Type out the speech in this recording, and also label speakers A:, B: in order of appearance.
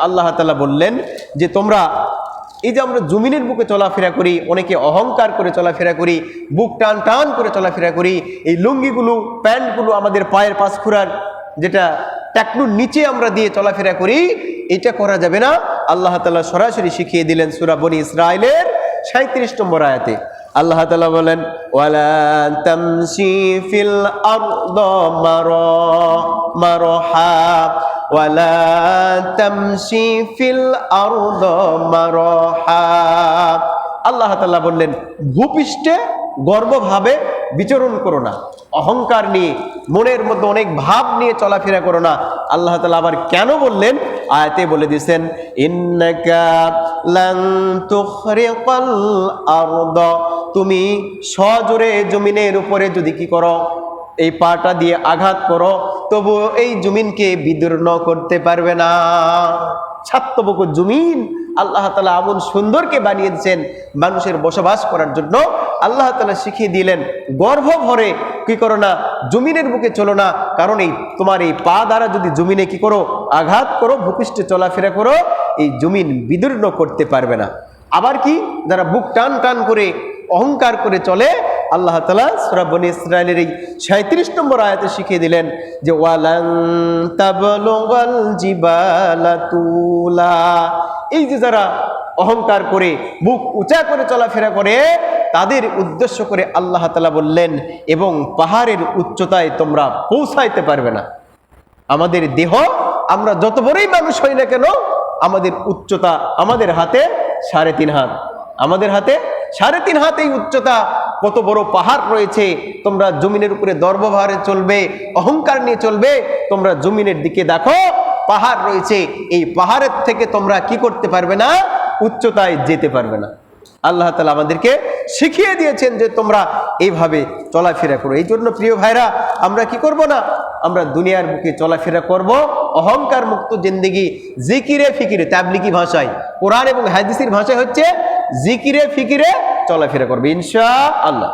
A: আল্লাহ তাআলা বললেন যে তোমরা এই যে আমরা জমিনের বুকে চলাফেরা করি, অনেকে অহংকার করে চলাফেরা করি, বুক টান টান করে চলাফেরা করি, এই লুঙ্গিগুলো প্যান্টগুলো আমাদের পায়ের পাঁচখুড়ার যেটা টাকনুর নিচে আমরা দিয়ে চলাফেরা করি, এটা করা যাবে না। আল্লাহ তাআলা সরাসরি শিখিয়ে দিলেন সূরা বনী ইসরাঈলের 37 নম্বর আয়াতে। আল্লাহ তাআলা বলেন ওয়ালা তামশি ফিল আরদি মারহা ওয়ালা তামশি ফিল আরদি মারহা। আল্লাহ তাআলা বললেন ভূপৃষ্ঠে গর্বভাবে বিচরণ করো না, অহংকার নিয়ে মনের মধ্যে অনেক ভাব নিয়ে চলাফেরা করো না। আল্লাহ তাআলা আবার কেন বললেন আয়াতে বলে দিয়েছেন ইন্নাকা লান তুখরিকাল আরদ, তুমি সজোরে জমিনের উপরে যদি কি করো, এই পাটা দিয়ে আঘাত করো, তবু এই জমিনকে বিদীর্ণ করতে পারবে না। ছাত্তবুকু জমিন আল্লাহ তাআলা এমন সুন্দরকে বানিয়ে দিয়েছেন মানুষের বসবাস করার জন্য। আল্লাহ তাআলা শিখিয়ে দিলেন গর্ভ ভরে কি করো না, জমিনের বুকে চলো না, কারণ এই তোমার এই পা দ্বারা যদি জমিনে কি করো, আঘাত করো, ভূপৃষ্ঠে চলাফেরা করো, এই জমিন বিদীর্ণ করতে পারবে না। আবার কি, যারা বুক টান টান করে অহংকার করে চলে, আল্লাহ তাআলা সূরা বনী ইসরাঈলের এই 37 নম্বর আয়াতে শিখিয়ে দিলেন যে ওয়ালান তাবলুগাল জিবালা তুলা। এই যে যারা অহংকার করে বুক উঁচা করে চলাফেরা করে, তাদের উদ্দেশ্য করে আল্লাহ তাআলা বললেন এবং পাহাড়ের উচ্চতায় তোমরা পৌঁছাইতে পারবে না। আমাদের দেহ, আমরা যত বড়ই মানুষ হই না কেন, আমাদের উচ্চতা আমাদের হাতে 3.5 হাত, আমাদের হাতে 3.5 হাত এই উচ্চতা। কত বড় পাহাড় রয়েছে, তোমরা জমিনের উপরে দর্বভারে চলবে, অহংকার নিয়ে চলবে, তোমরা জমিনের দিকে দেখো পাহাড় রয়েছে, এই পাহাড়ের থেকে তোমরা কি করতে পারবে না, উচ্চতায় যেতে পারবে না। আল্লাহ তাআলা আমাদেরকে শিখিয়ে দিয়েছেন যে তোমরা এইভাবে চলাফেরা করো। এই জন্য প্রিয় ভাইরা, আমরা কি করব না, আমরা দুনিয়ার বুকে চলাফেরা করব অহংকার মুক্ত জিন্দেগি, জিকিরে ফিকিরে, তাবলিগি ভাষায়, কোরআন এবং হাদিসের ভাষায় হচ্ছে জিকিরে ফিকিরে চলাফেরা করবে ইনশাআল্লাহ।